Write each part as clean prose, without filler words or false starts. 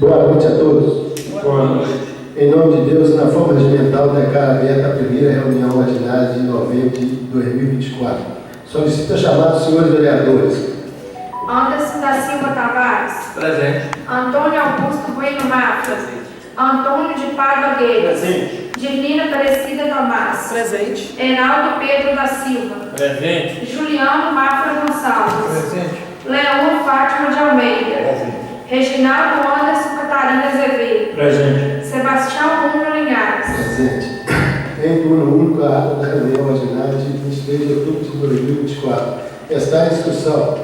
Boa noite a todos. Boa noite. Em nome de Deus, na forma regimental, declaro aberta a primeira reunião ordinária de novembro de 2024. Solicito a chamada dos senhores vereadores. Anderson da Silva Tavares. Presente. Antônio Augusto Bueno Mafra. Antônio de Pádua Guedes. Presente. Dirlina Aparecida Tomás. Presente. Heraldo Pedro da Silva. Presente. Juliano Mafra Gonçalves. Presente. Leon Fátima de Almeida. Presente. Reginaldo Anderson Catarina Azevedo. Presente. Sebastião Rubro Linhares. Presente. Em turno único, a ata da reunião ordinária de 23 de outubro de 2024. Está em discussão.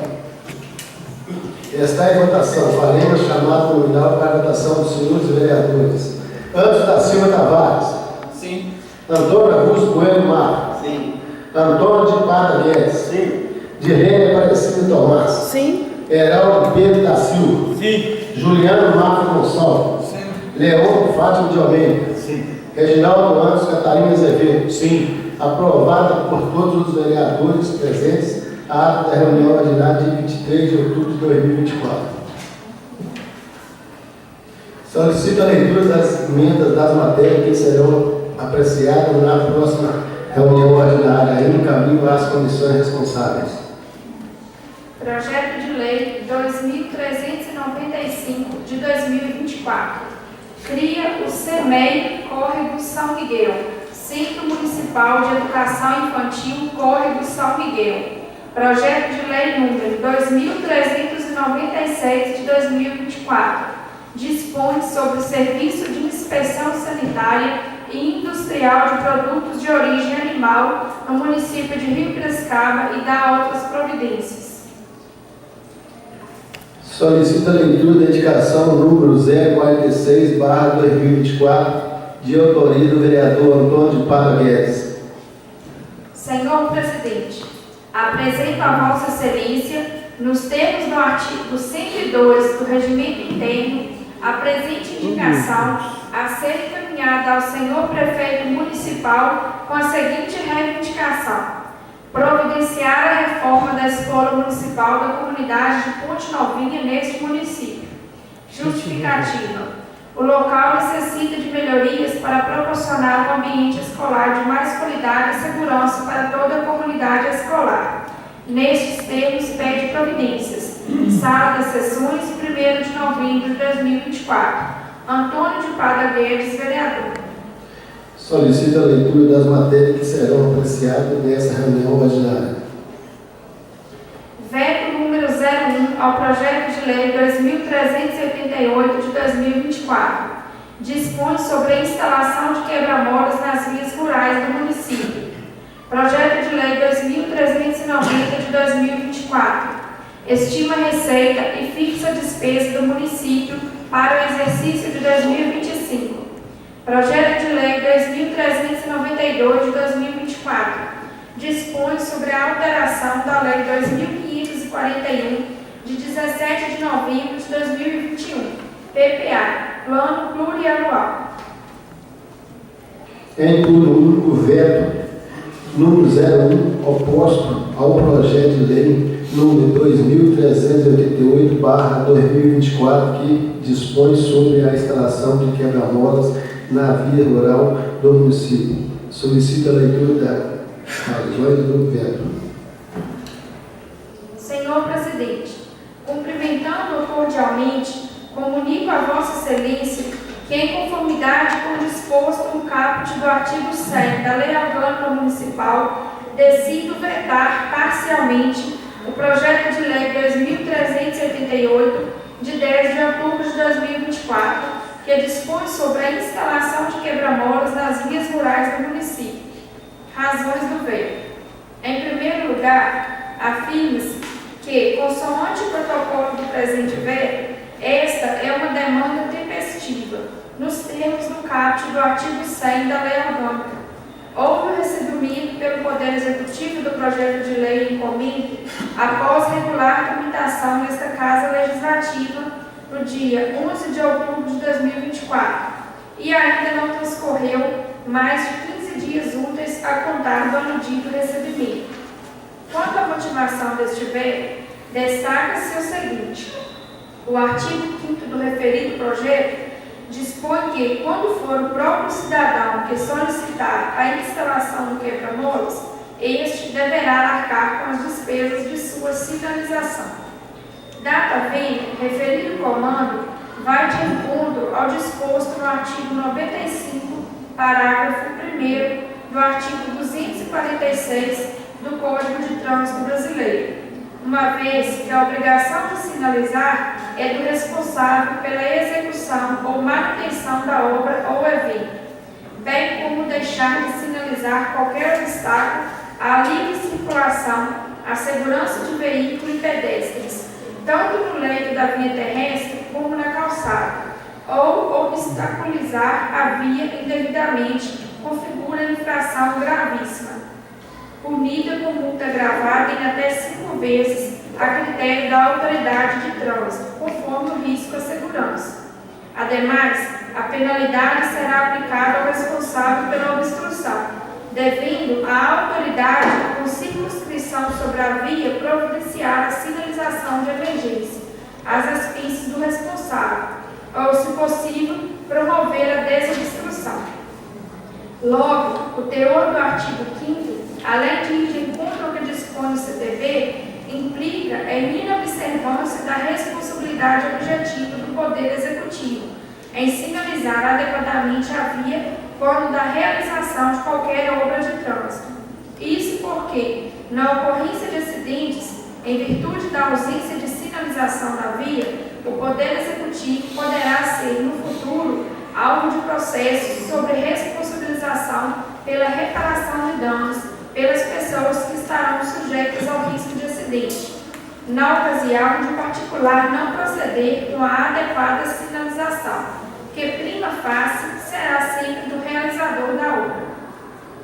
Está em votação. Faremos chamada nominal para a votação dos senhores vereadores. Anderson da Silva Tavares. Sim. Antônio Augusto Bueno Mafra. Sim. Antônio de Pádua Guedes. Sim. Dirlene Aparecida Tomás. Sim. Heraldo Pedro da Silva. Sim. Juliano Mafra Gonçalves. Sim. Leon Fátima de Almeida. Sim. Reginaldo Anderson Catarina Azevedo. Sim. Aprovada por todos os vereadores presentes a ata da reunião ordinária de 23 de outubro de 2024. Solicito a leitura das emendas das matérias que serão apreciadas na próxima reunião ordinária, aí no caminho às comissões responsáveis. Projeto de Lei 2395 de 2024. Cria o CEMEI Córrego São Miguel, Centro Municipal de Educação Infantil Córrego São Miguel. Projeto de Lei número 2397 de 2024. Dispõe sobre o serviço de inspeção sanitária e industrial de produtos de origem animal no município de Rio Piracicaba e dá outras providências. Solicito a leitura da indicação número 046/2024, de autoria do vereador Antônio de Pádua Guedes. Senhor Presidente, apresento a Vossa Excelência, nos termos do artigo 102 do Regimento Interno, a presente indicação a ser encaminhada ao Senhor Prefeito Municipal com a seguinte reivindicação: providenciar a reforma da Escola Municipal da Comunidade de Ponte Novinha neste município. Justificativa: o local necessita de melhorias para proporcionar um ambiente escolar de mais qualidade e segurança para toda a comunidade escolar. Nestes termos, pede providências. Sala das Sessões, 1º de novembro de 2024. Antônio de Pádua Guedes, vereador. Solicito a leitura das matérias que serão apreciadas nessa reunião ordinária. Veto número 01 ao projeto de lei 2388 de 2024. Dispõe sobre a instalação de quebra-molas nas vias rurais do município. Projeto de lei 2390 de 2024. Estima a receita e fixa a despesa do município para o exercício de 2025. Projeto de lei 2392 de 2024. Dispõe sobre a alteração da lei 2541 de 17 de novembro de 2021. PPA, Plano Plurianual. Em turno único, veto número 01, oposto ao projeto de lei número 2388/2024, que dispõe sobre a instalação de quebra-molas na via rural do município. Solicito a leitura das razões do veto. Senhor Presidente, cumprimentando-o cordialmente, comunico a Vossa Excelência que, em conformidade com o disposto no caput do artigo 100 da Lei Orgânica Municipal, decido vetar parcialmente o projeto de lei 2388, de 10 de outubro de 2024, que dispõe sobre a instalação de quebra-molas nas vias rurais do município. Razões do veto. Em primeiro lugar, afirma-se que, consoante o protocolo do presente veto, esta é uma demanda tempestiva, nos termos do caput do artigo 100 da Lei Orgânica. Houve o recebimento pelo Poder Executivo do projeto de lei em comento após regular tramitação nesta Casa Legislativa no dia 11 de outubro de 2024 e ainda não transcorreu mais de 15 dias úteis a contar do aludido recebimento. Quanto à motivação deste veto, destaca-se o seguinte: o artigo 5º do referido projeto, dispõe que, quando for o próprio cidadão que solicitar a instalação do quebra-molas, este deverá arcar com as despesas de sua sinalização. Data havendo, referido comando vai de encontro ao disposto no artigo 95, parágrafo 1º do artigo 246 do Código de Trânsito Brasileiro, uma vez que a obrigação de sinalizar é do responsável pela execução ou manutenção da obra ou evento, bem como deixar de sinalizar qualquer obstáculo à livre circulação, à segurança de veículos e pedestres, tanto no leito da via terrestre como na calçada, ou obstaculizar a via indevidamente, configura infração gravíssima, punida com multa gravada em até 5 vezes, a critério da autoridade de trânsito, conforme o risco à segurança. Ademais, a penalidade será aplicada ao responsável pela obstrução, devendo a autoridade, com circunscrição sobre a via, providenciar a sinalização de emergência, às expensas do responsável, ou, se possível, promover a desobstrução. Logo, o teor do artigo 5º, além de ir de encontro ao que dispõe o CTB, implica em inobservância da responsabilidade objetiva do Poder Executivo em sinalizar adequadamente a via quando da realização de qualquer obra de trânsito. Isso porque, na ocorrência de acidentes, em virtude da ausência de sinalização na via, o Poder Executivo poderá ser, no futuro, alvo de processos sobre responsabilização pela reparação de danos pelas pessoas que estarão sujeitas ao risco de acidente, na ocasião de particular não proceder com a adequada sinalização, que prima facie será sempre do realizador da obra.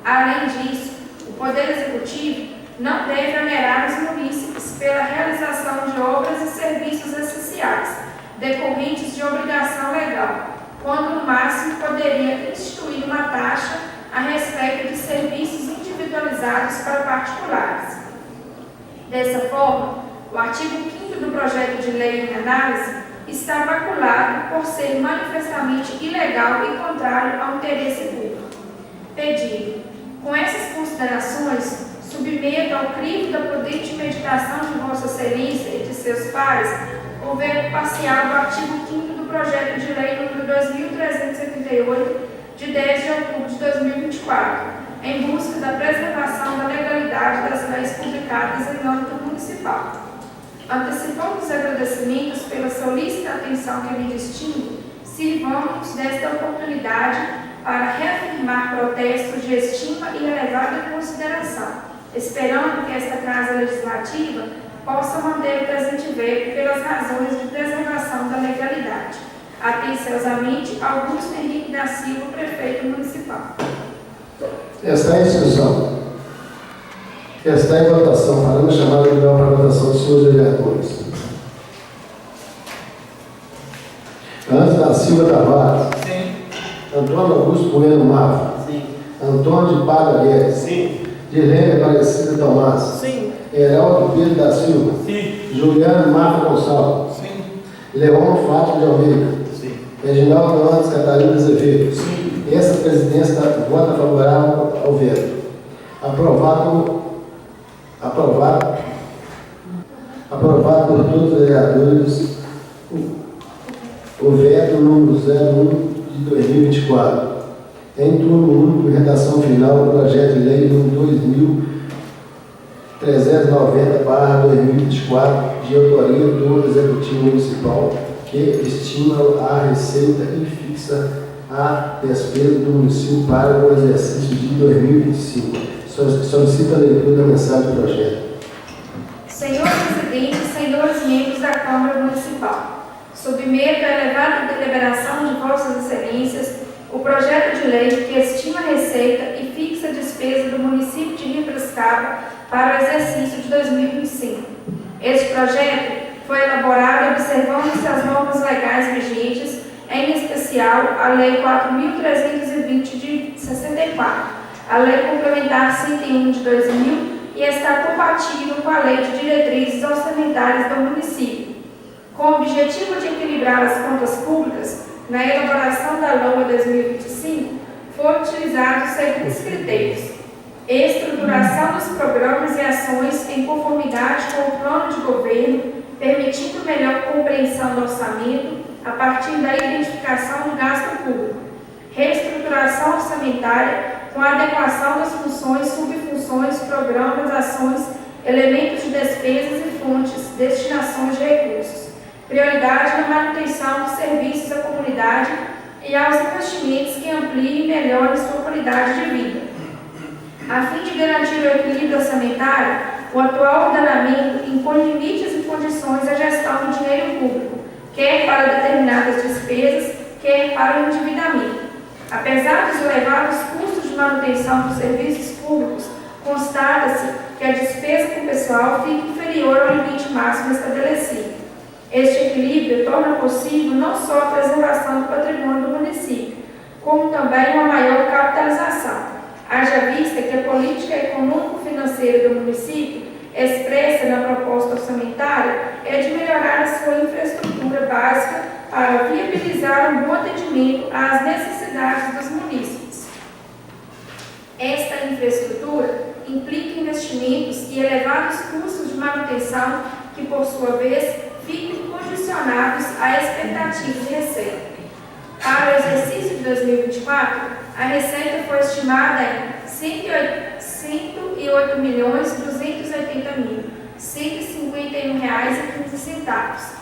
Além disso, o Poder Executivo não deve onerar os munícipes pela realização de obras e serviços essenciais, decorrentes de obrigação legal, quando no máximo poderia instituir uma taxa a respeito de serviços individualizados para particulares. Dessa forma, o artigo 5º do projeto de lei em análise está maculado por ser manifestamente ilegal e contrário ao interesse público. Pedido. Com essas considerações, submeto ao crivo da prudente meditação de Vossa Excelência e de seus pares o veto parcial do artigo 5º do projeto de lei número 2378, de 10 de outubro de 2024, em busca da preservação da legalidade das leis publicadas em âmbito municipal. Antecipando os agradecimentos pela solícita atenção que me distingue, sirvamos desta oportunidade para reafirmar protestos de estima e elevada consideração, esperando que esta Casa Legislativa possa manter o presente veto pelas razões de preservação da legalidade. Atenciosamente, Augusto Henrique da Silva, Prefeito Municipal. Está em discussão. Está em votação. Faremos chamada de para a votação dos senhores vereadores. Antes da Silva Tavares. Sim. Antônio Augusto Bueno Mafra. Sim. Antônio de Pada Guedes. Sim. Dilene Aparecida Tomás. Sim. Heraldo Pedro da Silva. Sim. Juliano Mafra Gonçalves. Sim. Leon Fátima de Almeida. Sim. Reginaldo Andes Catarina Azevedo. Sim. Essa presidência vota favorável ao veto. Aprovado por todos os vereadores o veto número 01 de 2024. Em turno único, redação final do projeto de lei número 2390/2024, de autoria do Executivo Municipal, que estima a receita e fixa a despesa do município para o exercício de 2025. Solicita a leitura da mensagem do projeto. Senhor Presidente, senhores membros da Câmara Municipal, submeto à elevada deliberação de Vossas Excelências o projeto de lei que estima a receita e fixa a despesa do município de Rio Piracicaba para o exercício de 2025. Este projeto foi elaborado observando-se as normas legais vigentes, em especial a Lei 4.320 de 64, a Lei Complementar 101 de 2000 e está compatível com a Lei de Diretrizes Orçamentárias do município. Com o objetivo de equilibrar as contas públicas, na elaboração da LOA 2025, foram utilizados os seguintes critérios: estruturação dos programas e ações em conformidade com o plano de governo, permitindo melhor compreensão do orçamento a partir da identificação do gasto público, reestruturação orçamentária com a adequação das funções, subfunções, programas, ações, elementos de despesas e fontes, destinações de recursos, prioridade na manutenção dos serviços à comunidade e aos investimentos que ampliem e melhorem sua qualidade de vida. A fim de garantir o equilíbrio orçamentário, o atual ordenamento impõe limites e condições à gestão do dinheiro público, quer para determinadas despesas, quer para o endividamento. Apesar dos elevados custos de manutenção dos serviços públicos, constata-se que a despesa com pessoal fica inferior ao limite máximo estabelecido. Este equilíbrio torna possível não só a preservação do patrimônio do município, como também uma maior capitalização, haja vista que a política econômico-financeira do município, expressa na proposta orçamentária, é de melhorar a sua infraestrutura básica para viabilizar um bom atendimento às necessidades dos munícipes. Esta infraestrutura implica investimentos e elevados custos de manutenção que, por sua vez, ficam condicionados à expectativa de receita. Para o exercício de 2024, a receita foi estimada em R$ 108.280.151,15.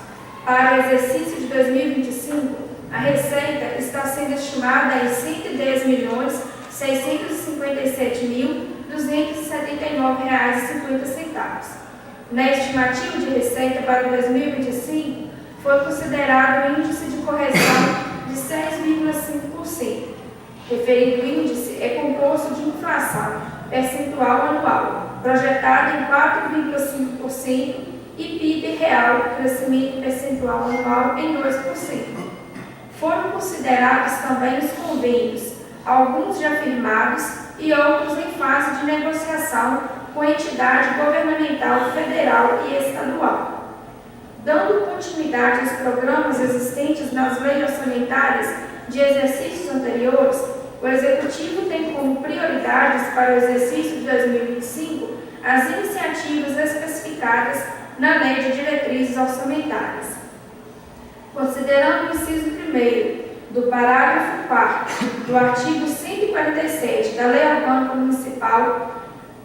Para o exercício de 2025, a receita está sendo estimada em R$ 110.657.279,50. Na estimativa de receita para 2025, foi considerado o índice de correção de 6,5%. Referido índice é composto de inflação percentual anual, projetada em 4,5%, e PIB real, crescimento percentual anual em 2%. Foram considerados também os convênios, alguns já firmados e outros em fase de negociação com entidade governamental federal e estadual. Dando continuidade aos programas existentes nas leis orçamentárias de exercícios anteriores, o Executivo tem como prioridades para o exercício de 2025 as iniciativas especificadas na Lei de Diretrizes Orçamentárias. Considerando o inciso 1º do parágrafo 4º do artigo 147 da Lei Orgânica Municipal,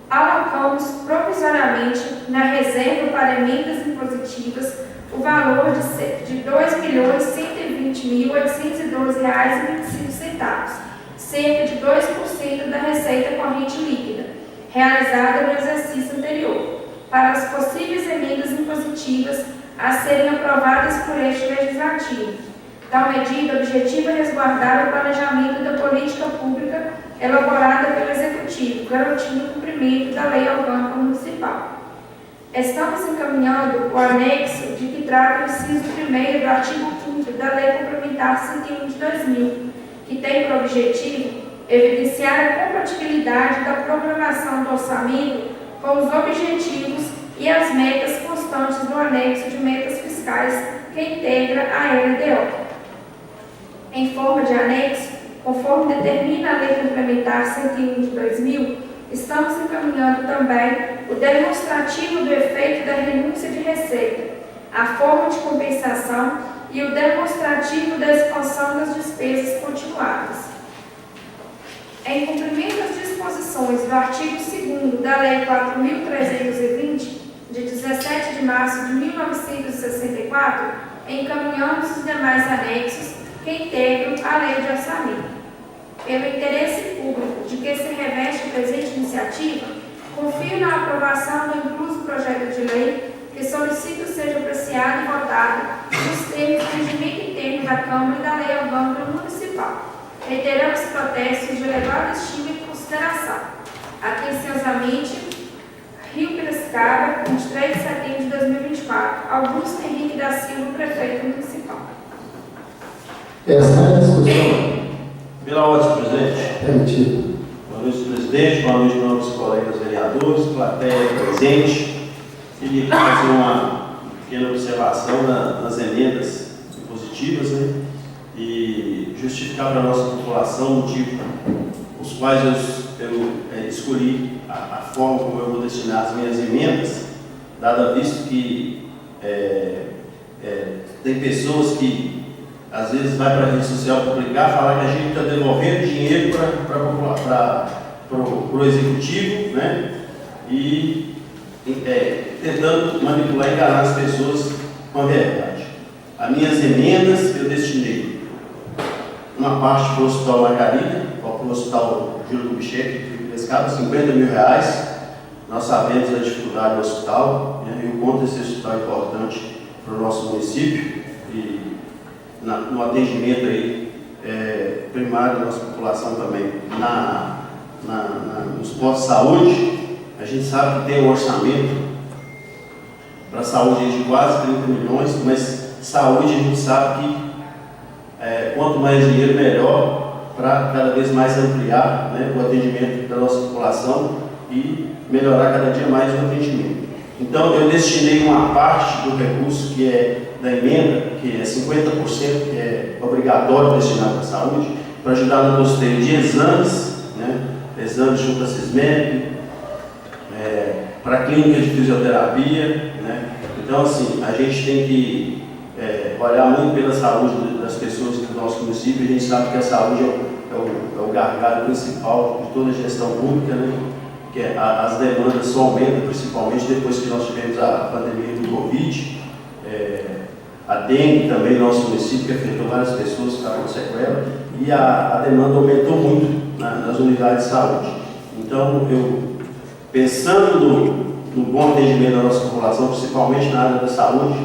alocamos provisoriamente na reserva para emendas impositivas o valor de R$ 2.120.812,25, cerca de 2% da receita corrente líquida, realizada no exercício anterior, para as possíveis emendas impositivas a serem aprovadas por este Legislativo. Tal medida objetiva resguardar o planejamento da política pública elaborada pelo Executivo, garantindo o cumprimento da Lei Orgânica Municipal. Estamos encaminhando o anexo de que trata o inciso 1º do artigo 5º da Lei Complementar 101 de 2000, que tem por objetivo evidenciar a compatibilidade da programação do orçamento com os objetivos e as metas constantes do anexo de metas fiscais que integra a LDO. Em forma de anexo, conforme determina a Lei Complementar 101 de 2000, estamos encaminhando também o demonstrativo do efeito da renúncia de receita, a forma de compensação e o demonstrativo da expansão das despesas continuadas. Em cumprimento às disposições do artigo 2º da Lei 4.320, de 17 de março de 1964, encaminhamos os demais anexos que integram a Lei de Orçamento. Pelo interesse público de que se reveste a presente iniciativa, confio na aprovação do incluso projeto de lei que solicito seja apreciado e votado nos termos do regimento interno da Câmara e da Lei Orgânica Municipal. Reiteramos protestos de elevada estima e consideração. Atenciosamente, Rio Piracicaba, 23 de setembro de 2024. Augusto Henrique da Silva, Prefeito Municipal. Esta é a discussão. Pela ordem, presidente. Permitido. Boa noite, presidente. Boa noite, nobres colegas vereadores, plateia presente. Queria fazer uma pequena observação nas emendas positivas, né? E justificar para a nossa população o motivo os quais eu escolhi a forma como eu vou destinar as minhas emendas, dado visto que tem pessoas que às vezes vai para a rede social publicar, falar que a gente está devolvendo dinheiro para o executivo, né? E tentando manipular e enganar as pessoas com a verdade. As minhas emendas eu destinei uma parte para o Hospital Margarida, para o Hospital Júlio Kubitschek, de Piracicaba, R$50 mil. Nós sabemos da dificuldade do hospital, né, e o quanto esse hospital é importante para o nosso município e no atendimento aí, primário da nossa população também. Nos postos de saúde, a gente sabe que tem um orçamento para a saúde de quase 30 milhões, mas saúde a gente sabe que quanto mais dinheiro, melhor, para cada vez mais ampliar, né, o atendimento da nossa população e melhorar cada dia mais o atendimento. Então, eu destinei uma parte do recurso que é da emenda, que é 50%, que é obrigatório destinar para a saúde, para ajudar no custeio de exames, né, exames junto à SISMEP, para a clínica de fisioterapia, né. Então, assim, a gente tem que olhar muito pela saúde das pessoas do nosso município. A gente sabe que a saúde é o gargalo principal de toda a gestão pública, né? Que as demandas só aumentam, principalmente depois que nós tivemos a pandemia do Covid, a dengue também no nosso município, que afetou várias pessoas, ficaram com sequela, e a demanda aumentou muito nas unidades de saúde. Então, pensando no bom atendimento da nossa população, principalmente na área da saúde,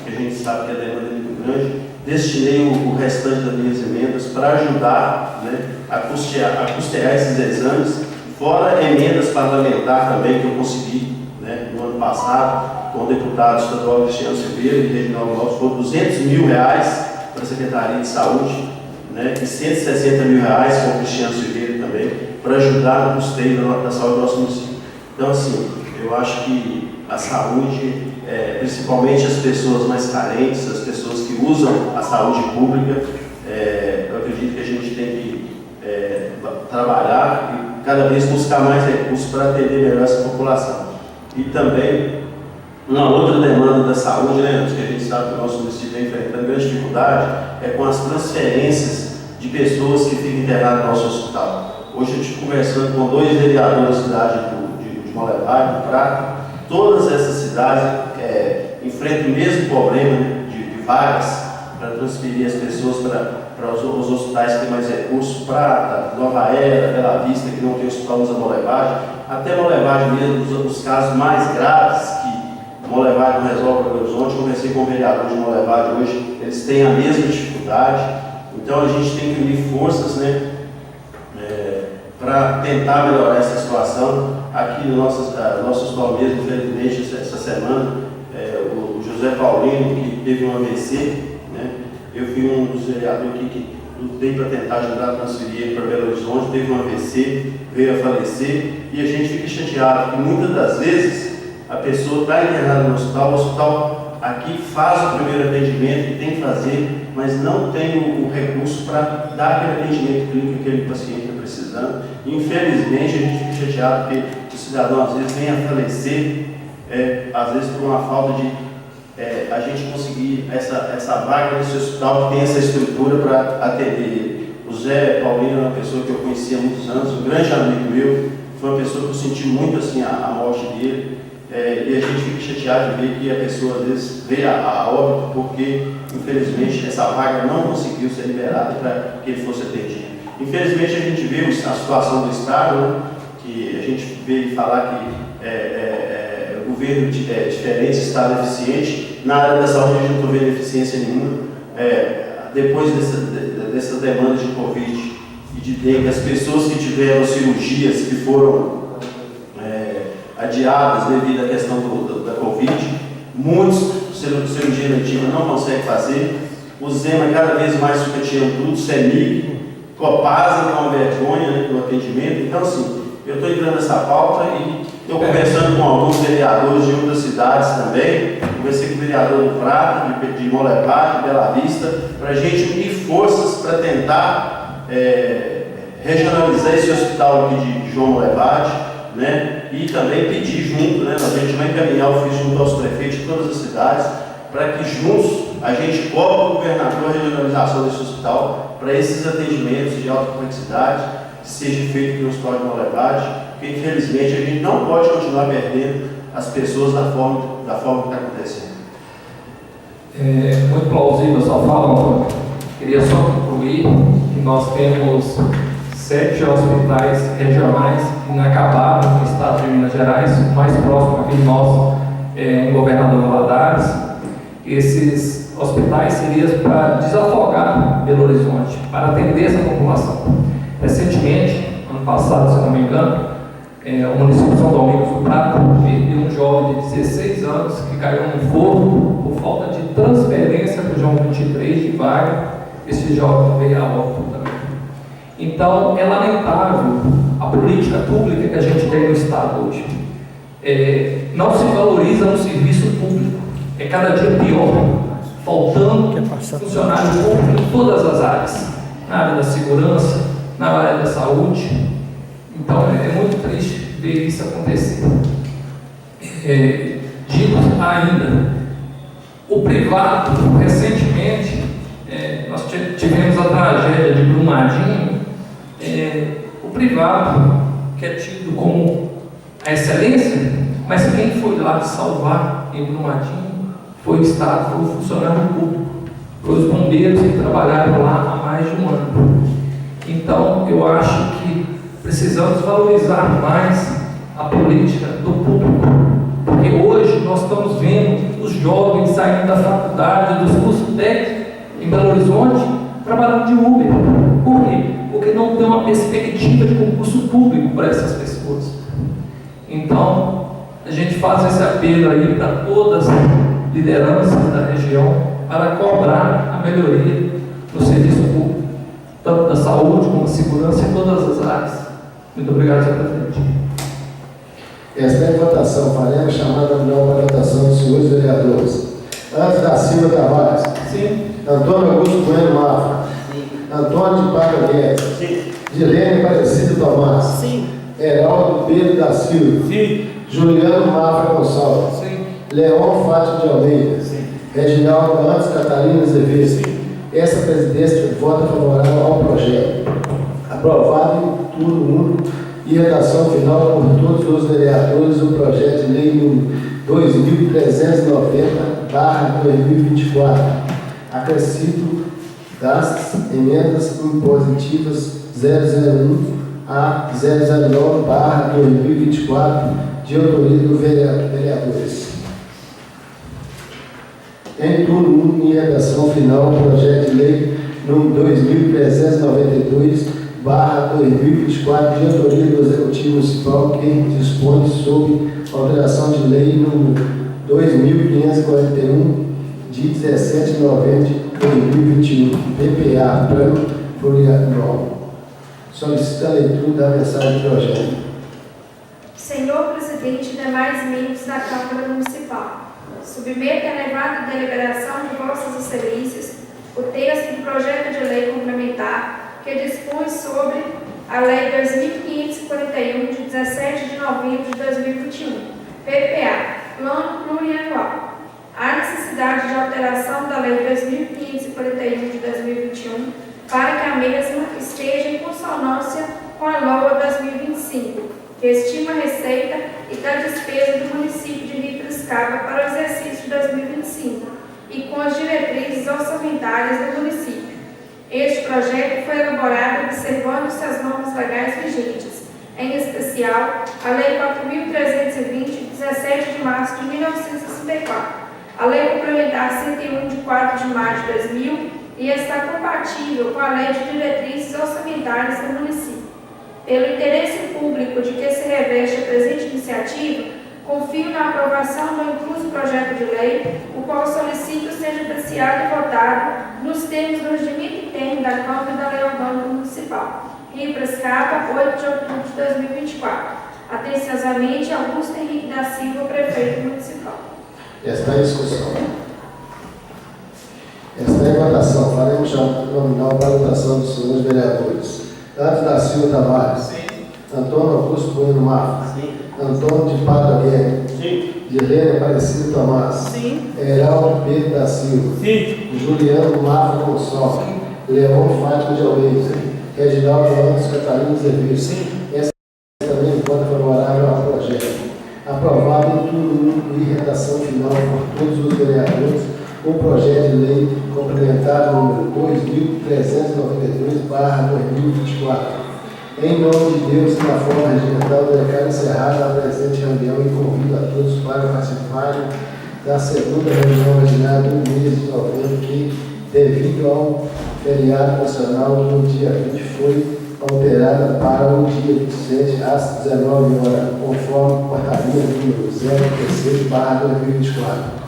que a gente sabe que a demanda é muito grande, destinei o restante das minhas emendas para ajudar, né, a custear esses exames, fora emendas parlamentares também que eu consegui, né, no ano passado, com o deputado estadual Cristiano Silveira e Reginaldo Lopes, foram R$200 mil para a Secretaria de Saúde, né, e R$160 mil com o Cristiano Silveira também, para ajudar no custeio da saúde do nosso município. Então, assim, eu acho que a saúde, principalmente as pessoas mais carentes, as pessoas que usam a saúde pública, eu acredito que a gente tem que trabalhar e cada vez buscar mais recursos para atender melhor essa população. E também, uma outra demanda da saúde, né, que a gente sabe que o nosso município está enfrentando grande dificuldade, é com as transferências de pessoas que ficam internadas no nosso hospital. Hoje eu estive conversando com 2 vereadores da cidade de Molevade, do Prata. Todas essas cidades enfrentam o mesmo problema, né, de vagas para transferir as pessoas para os hospitais que têm mais recursos, Prata, Nova Era, Bela Vista, que não tem hospital, usa Molevade, até Molevade mesmo, os casos mais graves que Molevade não resolve para Belo Horizonte. Eu conversei com o vereador de Molevade hoje, eles têm a mesma dificuldade. Então a gente tem que unir forças, né, para tentar melhorar essa situação. Aqui no nosso hospital mesmo, infelizmente, essa semana, o José Paulino, que teve um AVC, né, eu fui um dos vereadores aqui que lutei para tentar ajudar a transferir ele para Belo Horizonte, teve um AVC, veio a falecer, e a gente fica chateado, porque muitas das vezes a pessoa está internada no hospital, o hospital aqui faz o primeiro atendimento que tem que fazer, mas não tem o recurso para dar aquele atendimento clínico que aquele paciente está precisando. Infelizmente, a gente fica chateado porque o cidadão às vezes vem a falecer, às vezes por uma falta de a gente conseguir essa vaga nesse hospital que tem essa estrutura para atender ele. O Zé Paulino é uma pessoa que eu conhecia há muitos anos, um grande amigo meu, foi uma pessoa que eu senti muito assim a morte dele. E a gente fica chateado de ver que a pessoa às vezes vê a óbito porque, infelizmente, essa vaga não conseguiu ser liberada para que ele fosse atendido. Infelizmente, a gente vê a situação do Estado, né, que a gente vê falar que o governo diferente, Estado eficiente. Na área da saúde, a gente não está vendo eficiência nenhuma. Depois dessa demanda de Covid e de dengue, as pessoas que tiveram cirurgias que foram adiadas devido à questão da Covid, muitos cirurgia eletiva não conseguem fazer, o Zema cada vez mais fica tirando tudo, CEMIG, Copasa, que é uma vergonha, né, do atendimento. Então, assim, eu estou entrando nessa pauta e estou conversando com alguns vereadores de outras cidades também, vai ser com o vereador do Prata, de Molebade, de Bela Vista, para a gente unir forças para tentar regionalizar esse hospital aqui de João Molebade, né? E também pedir junto, né? A gente vai encaminhar o ofício junto aos prefeitos de todas as cidades, para que juntos a gente cobre o governador a regionalização desse hospital para esses atendimentos de alta complexidade que seja feito no hospital de Molebade, porque infelizmente a gente não pode continuar perdendo as pessoas da forma que está acontecendo. É muito plausível a sua fala, Antônio. Queria só concluir que nós temos 7 hospitais regionais inacabados no estado de Minas Gerais, o mais próximo aqui nosso em Governador Valadares. Esses hospitais seriam para desafogar Belo Horizonte, para atender essa população. Recentemente, ano passado, se não me engano, o município de São Domingos do Prata perdeu um jovem de 16 anos que caiu no forno por falta de transferência para o João 23 de vaga. Esse jovem veio a óbito também. Então, é lamentável a política pública que a gente tem no Estado hoje. Não se valoriza um serviço público. É cada dia pior, faltando funcionário público em todas as áreas. Na área da segurança, na área da saúde. Então, é muito triste ver isso acontecer. Digo ainda, o privado, recentemente, nós tivemos a tragédia de Brumadinho. O privado, que é tido como a excelência, mas quem foi lá salvar em Brumadinho foi o Estado, foi o funcionário público, foi os bombeiros que trabalharam lá há mais de um ano. Então, eu acho que precisamos valorizar mais a política do público, porque hoje nós estamos vendo os jovens saindo da faculdade, dos cursos técnicos em Belo Horizonte, trabalhando de Uber. Por quê? Porque não tem uma perspectiva de concurso público para essas pessoas. Então, a gente faz esse apelo aí para todas as lideranças da região para cobrar a melhoria do serviço público, tanto da saúde como da segurança em todas as áreas. Muito obrigado, senhor presidente. Esta é a votação. Faremos chamada não para a votação dos senhores vereadores. Antes da Silva Tavares. Sim. Antônio Augusto Bueno Mafra. Sim. Antônio de Paga Guedes. Sim. Dilene Aparecido Tomás. Sim. Heraldo Pedro da Silva. Sim. Juliano Mafra Gonçalves. Sim. Leon Fátio de Almeida. Sim. Reginaldo Antes Catarina Azevedo. Sim. Essa presidência vota favorável ao projeto. Aprovado em turno único e redação final por todos os vereadores o projeto de lei número 2390/2024, acrescido das emendas impositivas 001 a 009/2024, de autoria dos vereadores. Em turno único e redação final, o projeto de lei número 2392/2024, de autoria do Executivo Municipal, que dispõe sobre alteração de lei número 2541, de 17 de novembro de 2021, PPA, Plano Plurianual. Solicita a leitura da mensagem do projeto. Senhor Presidente e demais membros da Câmara Municipal, submeto à elevada deliberação de Vossas Excelências o texto do projeto de lei complementar que dispõe sobre a Lei 2541, de 17 de novembro de 2021, PPA, Plano Plurianual. Há necessidade de alteração da Lei 2541 de 2021 para que a mesma esteja em consonância com a LOA 2025, que estima a receita e da despesa do município de Rio Piracicaba para o exercício de 2025 e com as diretrizes orçamentárias do município. Este projeto foi elaborado observando-se as normas legais vigentes, em especial a Lei 4.320, de 17 de março de 1964, a Lei Complementar 101, de 4 de maio de 2000, e está compatível com a Lei de Diretrizes Orçamentárias do município. Pelo interesse público de que se reveste a presente iniciativa, confio na aprovação do incluso projeto de lei, o qual solicito seja apreciado e votado nos termos do regimento interno da Câmara e da Lei Orgânica Municipal. Rio Piracicaba, 8 de outubro de 2024. Atenciosamente, Augusto Henrique da Silva, Prefeito Municipal. Está em discussão. Está em votação. Faremos chamada nominal para a votação dos senhores vereadores. Antes da Silva Tavares. Sim. Antônio Augusto Bueno Mafra. Sim. Antônio de Pato Aguirre. Sim. Dilene Aparecido Tomás. Sim. Heraldo Pedro da Silva. Sim. Juliano Mafra Gonçalves. Leão Fátima de Almeida. Reginaldo Antes Catarina Azevedo. Sim. Essa também vota favorável ao projeto. Aprovado em turno único e redação final por todos os vereadores o projeto de lei complementar número 2392/2024. Em nome de Deus e na forma regimental, declaro encerrada a presente reunião e convido a todos para participarem da segunda reunião ordinária do mês de novembro, que, devido ao feriado nacional no dia 20, foi alterada para o dia 27, às 19 horas, conforme portaria número 013/2024.